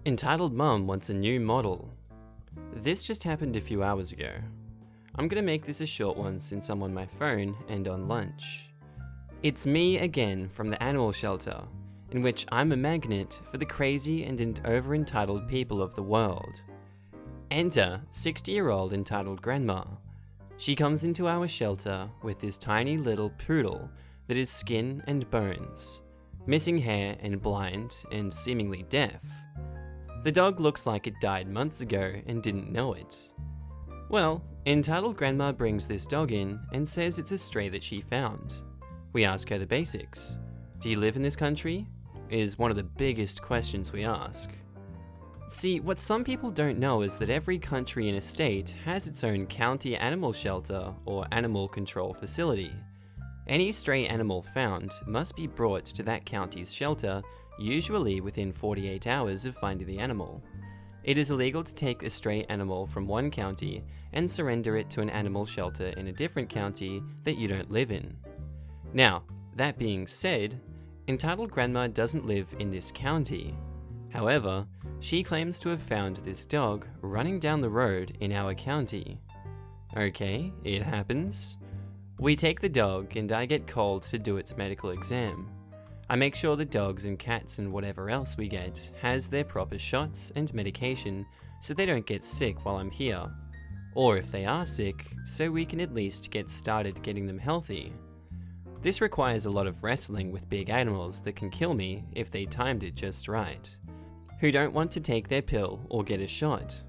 Entitled Mum wants a new model. This just happened a few hours ago. I'm gonna make this a short one since I'm on my phone and on lunch. It's me again from the animal shelter, in which I'm a magnet for the crazy and over-entitled people of the world. Enter 60-year-old entitled grandma. She comes into our shelter with this tiny little poodle that is skin and bones, missing hair and blind and seemingly deaf. The dog looks like it died months ago and didn't know it. Well, entitled grandma brings this dog in and says it's a stray that she found. We ask her the basics. Do you live in this country? Is one of the biggest questions we ask. See, what some people don't know is that every country and state has its own county animal shelter or animal control facility. Any stray animal found must be brought to that county's shelter, usually within 48 hours of finding the animal. It is illegal to take a stray animal from one county and surrender it to an animal shelter in a different county that you don't live in. Now, that being said, entitled grandma doesn't live in this county. However, she claims to have found this dog running down the road in our county. Okay, it happens. We take the dog and I get called to do its medical exam. I make sure the dogs and cats and whatever else we get has their proper shots and medication so they don't get sick while I'm here. Or if they are sick, so we can at least get started getting them healthy. This requires a lot of wrestling with big animals that can kill me if they timed it just right, who don't want to take their pill or get a shot.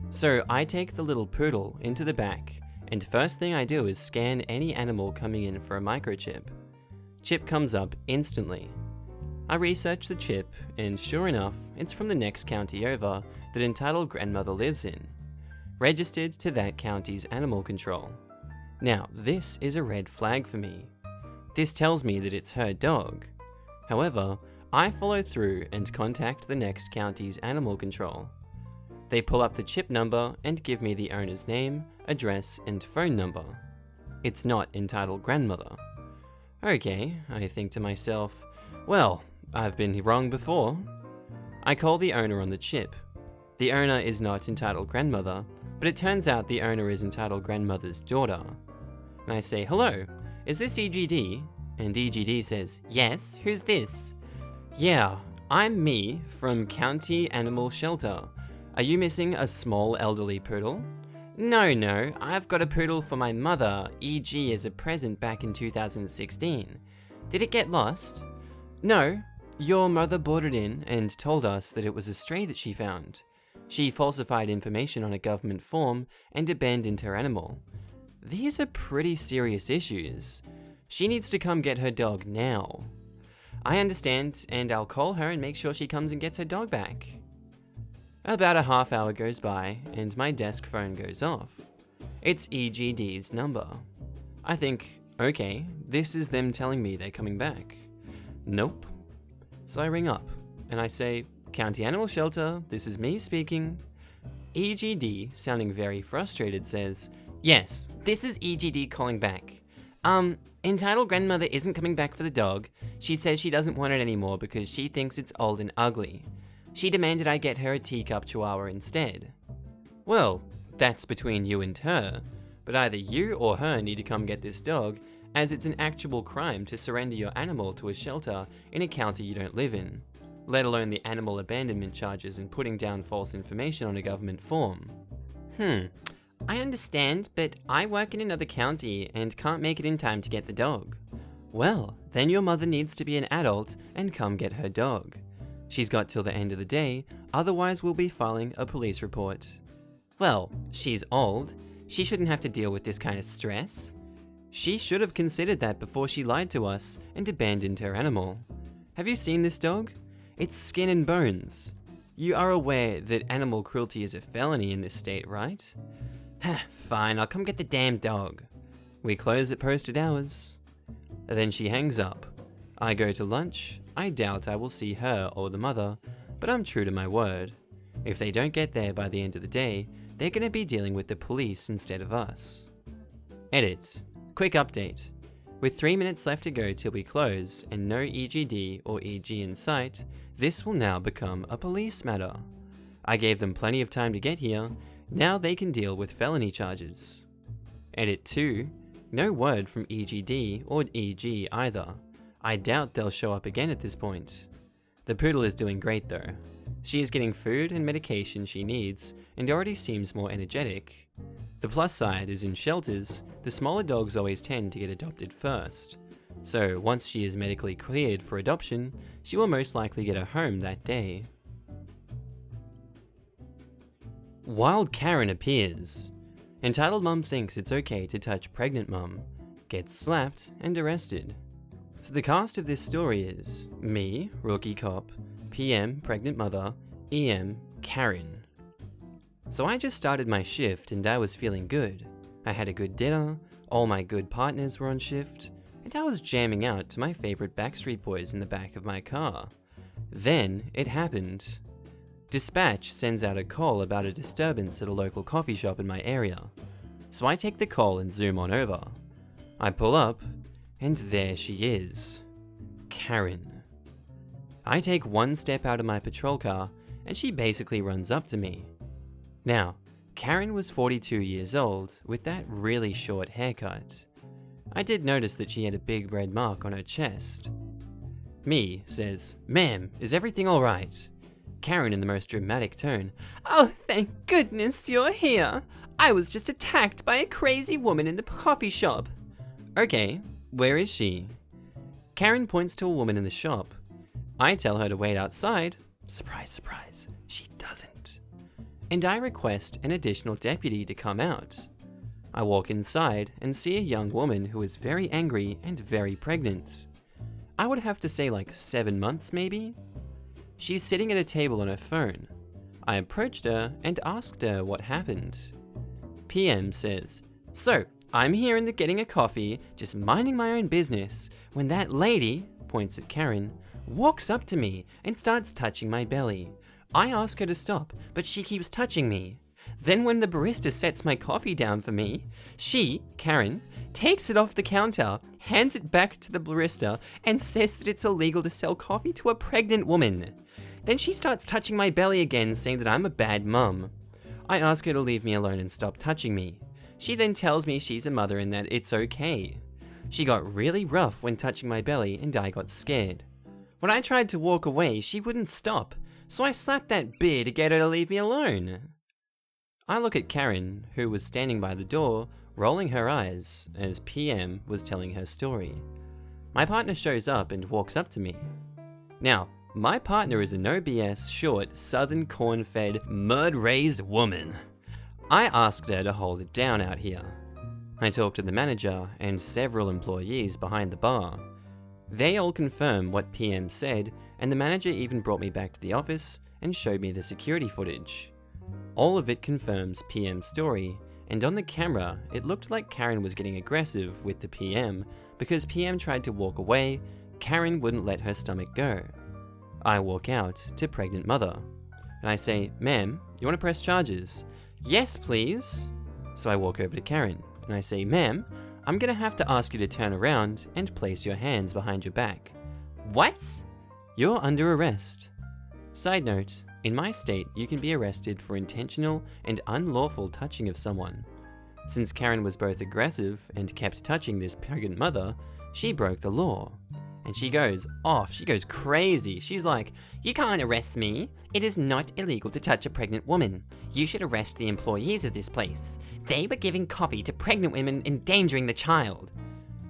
So I take the little poodle into the back, and first thing I do is scan any animal coming in for a microchip. Chip comes up instantly. I research the chip, and sure enough, it's from the next county over that entitled grandmother lives in, registered to that county's animal control. Now, this is a red flag for me. This tells me that it's her dog. However, I follow through and contact the next county's animal control. They pull up the chip number and give me the owner's name, address, and phone number. It's not entitled grandmother. Okay, I think to myself, well, I've been wrong before. I call the owner on the chip. The owner is not entitled grandmother, but it turns out the owner is entitled grandmother's daughter. And I say, hello, is this EGD? And EGD says, yes, who's this? Yeah, I'm me from County Animal Shelter. Are you missing a small elderly poodle? No, I've got a poodle for my mother, EG, as a present back in 2016. Did it get lost? No, your mother brought it in and told us that it was a stray that she found. She falsified information on a government form and abandoned her animal. These are pretty serious issues. She needs to come get her dog now. I understand, and I'll call her and make sure she comes and gets her dog back. About a half hour goes by, and my desk phone goes off. It's EGD's number. I think, okay, this is them telling me they're coming back. Nope. So I ring up, and I say, County Animal Shelter, this is me speaking. EGD, sounding very frustrated, says, yes, this is EGD calling back. Entitled grandmother isn't coming back for the dog. She says she doesn't want it anymore because she thinks it's old and ugly. She demanded I get her a teacup chihuahua instead. Well, that's between you and her, but either you or her need to come get this dog, as it's an actual crime to surrender your animal to a shelter in a county you don't live in, let alone the animal abandonment charges and putting down false information on a government form. I understand, but I work in another county and can't make it in time to get the dog. Well, then your mother needs to be an adult and come get her dog. She's got till the end of the day, otherwise we'll be filing a police report. Well, she's old. She shouldn't have to deal with this kind of stress. She should have considered that before she lied to us and abandoned her animal. Have you seen this dog? It's skin and bones. You are aware that animal cruelty is a felony in this state, right? Fine, I'll come get the damn dog. We close at posted hours. Then she hangs up. I go to lunch. I doubt I will see her or the mother, but I'm true to my word. If they don't get there by the end of the day, they're gonna be dealing with the police instead of us. Edit. Quick update. With 3 minutes left to go till we close and no EGD or EG in sight, this will now become a police matter. I gave them plenty of time to get here, now they can deal with felony charges. Edit 2. No word from EGD or EG either. I doubt they'll show up again at this point. The poodle is doing great though. She is getting food and medication she needs and already seems more energetic. The plus side is in shelters, the smaller dogs always tend to get adopted first. So once she is medically cleared for adoption, she will most likely get a home that day. Wild Karen appears. Entitled mum thinks it's okay to touch pregnant mum, gets slapped and arrested. So the cast of this story is me, rookie cop, PM, pregnant mother, EM, Karen. So I just started my shift and I was feeling good. I had a good dinner, all my good partners were on shift, and I was jamming out to my favorite Backstreet Boys in the back of my car. Then it happened. Dispatch sends out a call about a disturbance at a local coffee shop in my area. So I take the call and zoom on over. I pull up, and there she is. Karen. I take one step out of my patrol car, and she basically runs up to me. Now, Karen was 42 years old, with that really short haircut. I did notice that she had a big red mark on her chest. Me says, "Ma'am, is everything alright?" Karen in the most dramatic tone, "Oh, thank goodness you're here. I was just attacked by a crazy woman in the coffee shop." "Okay, where is she?" Karen points to a woman in the shop. I tell her to wait outside. Surprise, surprise, she doesn't. And I request an additional deputy to come out. I walk inside and see a young woman who is very angry and very pregnant. I would have to say like 7 months maybe. She's sitting at a table on her phone. I approached her and asked her what happened. PM says, "So, I'm here in the getting a coffee, just minding my own business, when that lady," points at Karen, "walks up to me and starts touching my belly. I ask her to stop, but she keeps touching me. Then when the barista sets my coffee down for me, she, Karen, takes it off the counter, hands it back to the barista, and says that it's illegal to sell coffee to a pregnant woman. Then she starts touching my belly again, saying that I'm a bad mum. I ask her to leave me alone and stop touching me. She then tells me she's a mother and that it's okay. She got really rough when touching my belly and I got scared. When I tried to walk away, she wouldn't stop, so I slapped that beer to get her to leave me alone." I look at Karen, who was standing by the door, rolling her eyes, as PM was telling her story. My partner shows up and walks up to me. Now, my partner is a no BS, short, southern corn-fed, mud-raised woman. I asked her to hold it down out here. I talked to the manager and several employees behind the bar. They all confirm what PM said, and the manager even brought me back to the office and showed me the security footage. All of it confirms PM's story, and on the camera, it looked like Karen was getting aggressive with the PM because PM tried to walk away, Karen wouldn't let her stomach go. I walk out to pregnant mother, and I say, "Ma'am, you want to press charges?" "Yes, please." So I walk over to Karen, and I say, "Ma'am, I'm gonna have to ask you to turn around and place your hands behind your back." "What?" "You're under arrest." Side note, in my state, you can be arrested for intentional and unlawful touching of someone. Since Karen was both aggressive and kept touching this pregnant mother, she broke the law. And she goes off, she goes crazy. She's like, "You can't arrest me. It is not illegal to touch a pregnant woman. You should arrest the employees of this place. They were giving coffee to pregnant women, endangering the child."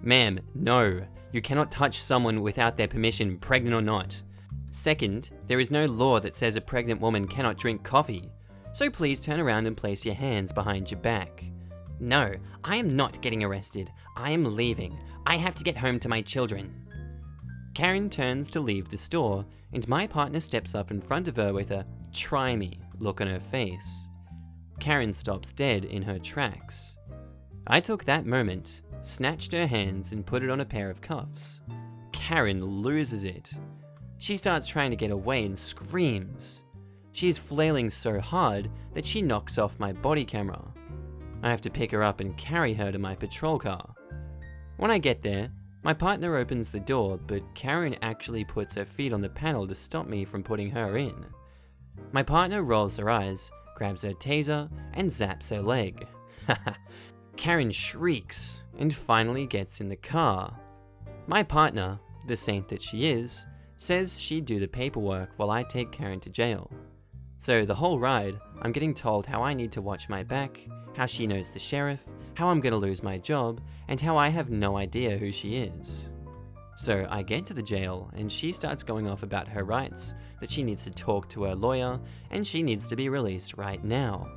"Ma'am, no. You cannot touch someone without their permission, pregnant or not. Second, there is no law that says a pregnant woman cannot drink coffee. So please turn around and place your hands behind your back." "No, I am not getting arrested. I am leaving. I have to get home to my children." Karen turns to leave the store, and my partner steps up in front of her with a "try me" look on her face. Karen stops dead in her tracks. I took that moment, snatched her hands, and put it on a pair of cuffs. Karen loses it. She starts trying to get away and screams. She's flailing so hard that she knocks off my body camera. I have to pick her up and carry her to my patrol car. When I get there, my partner opens the door, but Karen actually puts her feet on the panel to stop me from putting her in. My partner rolls her eyes, grabs her taser, and zaps her leg. Karen shrieks and finally gets in the car. My partner, the saint that she is, says she'd do the paperwork while I take Karen to jail. So the whole ride, I'm getting told how I need to watch my back, how she knows the sheriff, how I'm gonna lose my job, and how I have no idea who she is. So I get to the jail and she starts going off about her rights, that she needs to talk to her lawyer, and she needs to be released right now.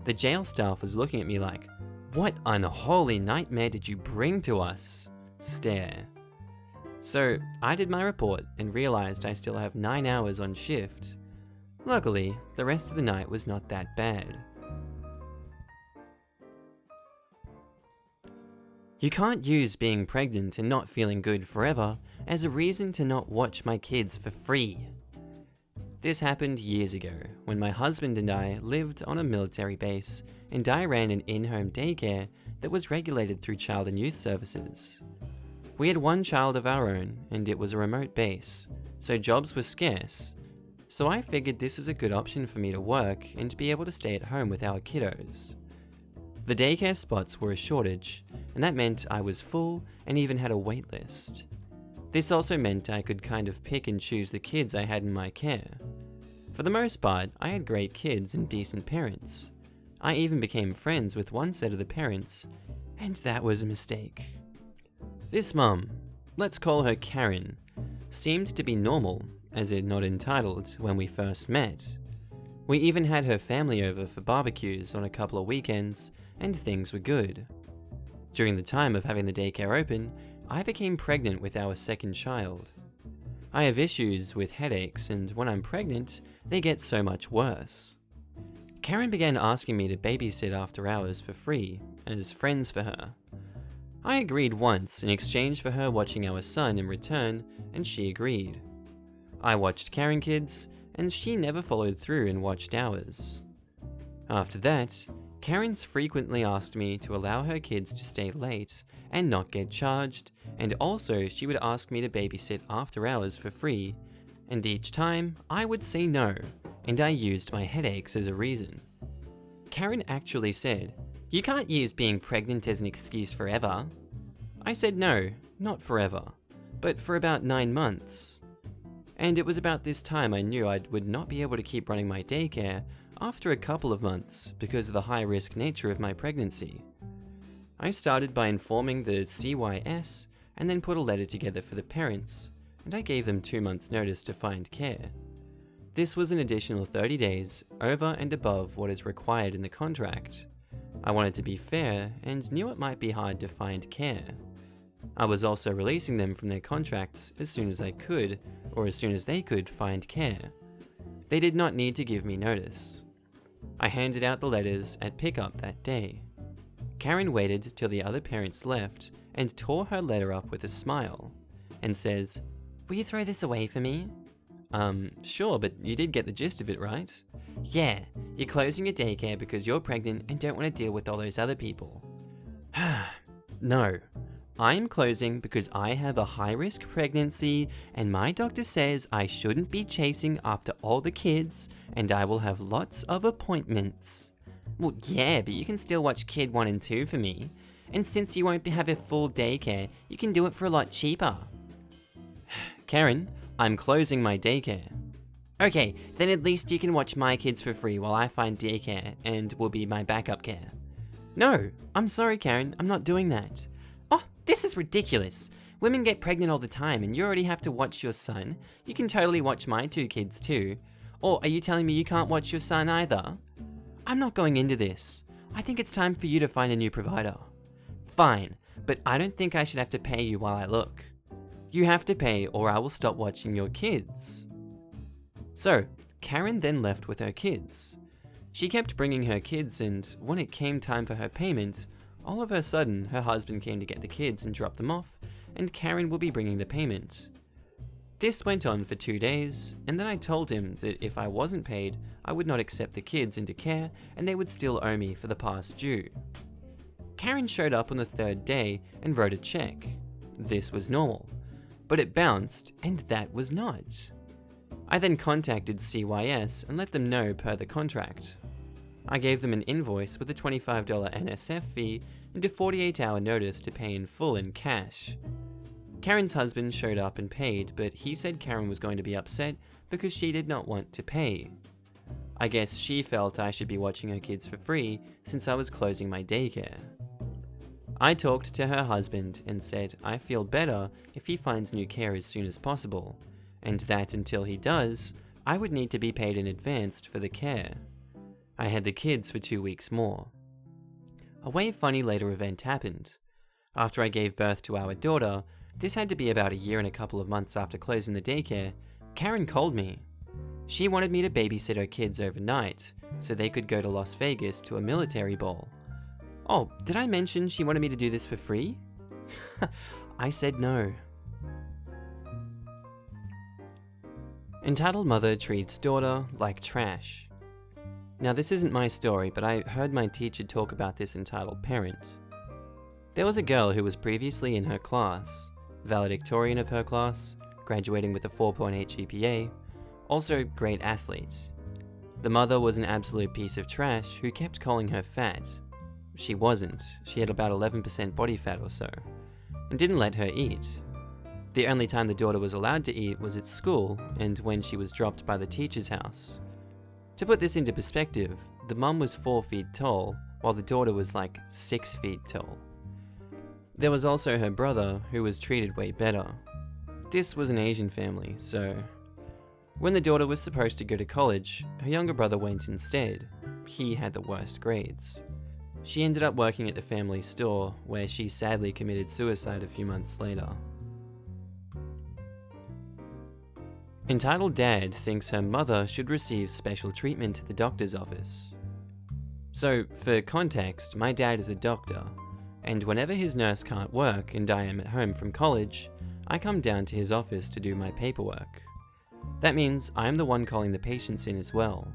The jail staff was looking at me like, "What unholy nightmare did you bring to us?" Stare. So I did my report and realized I still have 9 hours on shift. Luckily, the rest of the night was not that bad. You can't use being pregnant and not feeling good forever as a reason to not watch my kids for free. This happened years ago when my husband and I lived on a military base and I ran an in-home daycare that was regulated through Child and Youth Services. We had one child of our own and it was a remote base, so jobs were scarce. So I figured this was a good option for me to work and to be able to stay at home with our kiddos. The daycare spots were a shortage, and that meant I was full and even had a wait list. This also meant I could kind of pick and choose the kids I had in my care. For the most part, I had great kids and decent parents. I even became friends with one set of the parents, and that was a mistake. This mum, let's call her Karen, seemed to be normal, as in not entitled, when we first met. We even had her family over for barbecues on a couple of weekends, and things were good. During the time of having the daycare open, I became pregnant with our second child. I have issues with headaches, and when I'm pregnant, they get so much worse. Karen began asking me to babysit after hours for free, as friends for her. I agreed once in exchange for her watching our son in return, and she agreed. I watched Karen kids, and she never followed through and watched ours. After that, Karen's frequently asked me to allow her kids to stay late and not get charged, and also she would ask me to babysit after hours for free, and each time I would say no, and I used my headaches as a reason. Karen actually said, "You can't use being pregnant as an excuse forever." I said no, not forever, but for about 9 months. And it was about this time I knew I would not be able to keep running my daycare after a couple of months because of the high-risk nature of my pregnancy. I started by informing the CYS and then put a letter together for the parents, and I gave them 2 months' notice to find care. This was an additional 30 days over and above what is required in the contract. I wanted to be fair and knew it might be hard to find care. I was also releasing them from their contracts as soon as I could, or as soon as they could find care. They did not need to give me notice. I handed out the letters at pickup that day. Karen waited till the other parents left and tore her letter up with a smile, and says, "Will you throw this away for me?" Sure, but you did get the gist of it, right? "Yeah, you're closing your daycare because you're pregnant and don't want to deal with all those other people." No, I'm closing because I have a high-risk pregnancy and my doctor says I shouldn't be chasing after all the kids and I will have lots of appointments. Well, yeah, but you can still watch Kid 1 and 2 for me. And since you won't have a full daycare, you can do it for a lot cheaper. Karen, I'm closing my daycare. Okay, then at least you can watch my kids for free while I find daycare and will be my backup care. No, I'm sorry, Karen, I'm not doing that. Oh, this is ridiculous. Women get pregnant all the time and you already have to watch your son. You can totally watch my 2 kids too. Or are you telling me you can't watch your son either? I'm not going into this. I think it's time for you to find a new provider. Fine, but I don't think I should have to pay you while I look. You have to pay or I will stop watching your kids. So, Karen then left with her kids. She kept bringing her kids and when it came time for her payment, all of a sudden her husband came to get the kids and drop them off, and Karen will be bringing the payment. This went on for 2 days, and then I told him that if I wasn't paid, I would not accept the kids into care and they would still owe me for the past due. Karen showed up on the third day and wrote a check. This was normal, but it bounced, and that was not. I then contacted CYS and let them know per the contract. I gave them an invoice with a $25 NSF fee and a 48-hour notice to pay in full in cash. Karen's husband showed up and paid, but he said Karen was going to be upset because she did not want to pay. I guess she felt I should be watching her kids for free since I was closing my daycare. I talked to her husband and said I feel better if he finds new care as soon as possible, and that until he does, I would need to be paid in advance for the care. I had the kids for 2 weeks more. A way funny later event happened. After I gave birth to our daughter, this had to be about a year and a couple of months after closing the daycare, Karen called me. She wanted me to babysit her kids overnight, so they could go to Las Vegas to a military ball. Oh, did I mention she wanted me to do this for free? I said no. Entitled mother treats daughter like trash. Now this isn't my story, but I heard my teacher talk about this entitled parent. There was a girl who was previously in her class, valedictorian of her class, graduating with a 4.8 GPA, also great athlete. The mother was an absolute piece of trash who kept calling her fat. She wasn't, she had about 11% body fat or so, and didn't let her eat. The only time the daughter was allowed to eat was at school and when she was dropped by the teacher's house. To put this into perspective, the mum was 4 feet tall, while the daughter was like 6 feet tall. There was also her brother, who was treated way better. This was an Asian family, so when the daughter was supposed to go to college, her younger brother went instead. He had the worst grades. She ended up working at the family store, where she sadly committed suicide a few months later. Entitled dad thinks her mother should receive special treatment at the doctor's office. So, for context, my dad is a doctor, and whenever his nurse can't work and I am at home from college, I come down to his office to do my paperwork. That means I'm the one calling the patients in as well.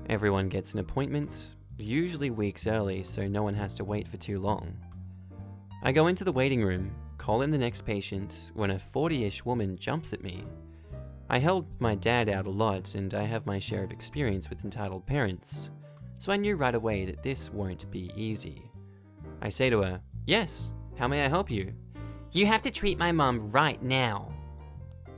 Everyone gets an appointment, usually weeks early so no one has to wait for too long. I go into the waiting room, call in the next patient, when a 40-ish woman jumps at me. I helped my dad out a lot and I have my share of experience with entitled parents, so I knew right away that this won't be easy. I say to her, "Yes, how may I help you?" "You have to treat my mum right now."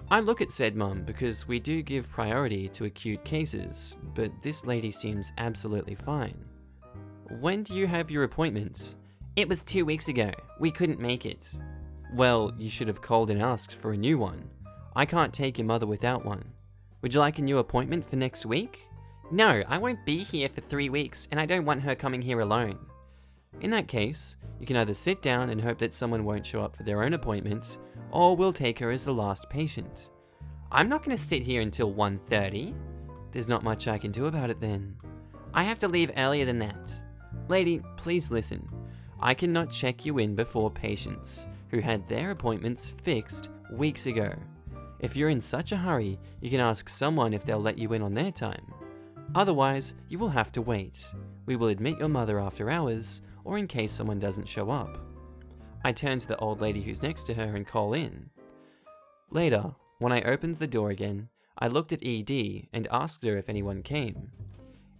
I look at said mum because we do give priority to acute cases, but this lady seems absolutely fine. "When do you have your appointment?" "It was 2 weeks ago. We couldn't make it." "Well, you should have called and asked for a new one. I can't take your mother without one. Would you like a new appointment for next week?" "No, I won't be here for 3 weeks and I don't want her coming here alone." "In that case, you can either sit down and hope that someone won't show up for their own appointment, or we'll take her as the last patient." "I'm not going to sit here until 1:30. "There's not much I can do about it then." "I have to leave earlier than that." "Lady, please listen. I cannot check you in before patients who had their appointments fixed weeks ago. If you're in such a hurry, you can ask someone if they'll let you in on their time. Otherwise, you will have to wait. We will admit your mother after hours, or in case someone doesn't show up." I turn to the old lady who's next to her and call in. Later, when I opened the door again, I looked at ED and asked her if anyone came.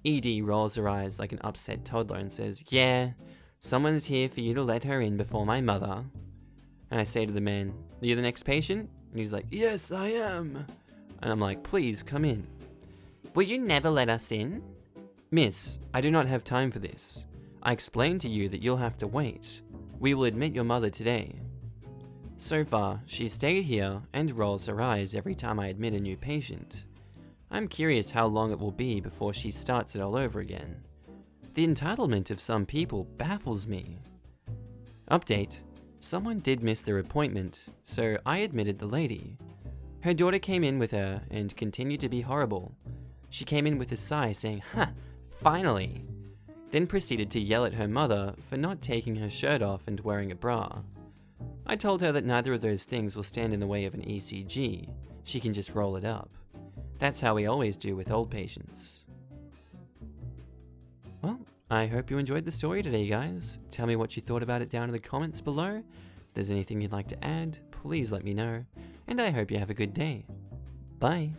ED rolls her eyes like an upset toddler and says, "Yeah, someone's here for you to let her in before my mother." And I say to the man, "Are you the next patient?" And he's like, "Yes, I am." And I'm like, "Please, come in." "Will you never let us in?" "Miss, I do not have time for this. I explained to you that you'll have to wait. We will admit your mother today." So far, she's stayed here and rolls her eyes every time I admit a new patient. I'm curious how long it will be before she starts it all over again. The entitlement of some people baffles me. Update: someone did miss their appointment, so I admitted the lady. Her daughter came in with her and continued to be horrible. She came in with a sigh saying, "Ha, finally!" Then proceeded to yell at her mother for not taking her shirt off and wearing a bra. I told her that neither of those things will stand in the way of an ECG. She can just roll it up. That's how we always do with old patients. Well, I hope you enjoyed the story today, guys. Tell me what you thought about it down in the comments below. If there's anything you'd like to add, please let me know. And I hope you have a good day. Bye.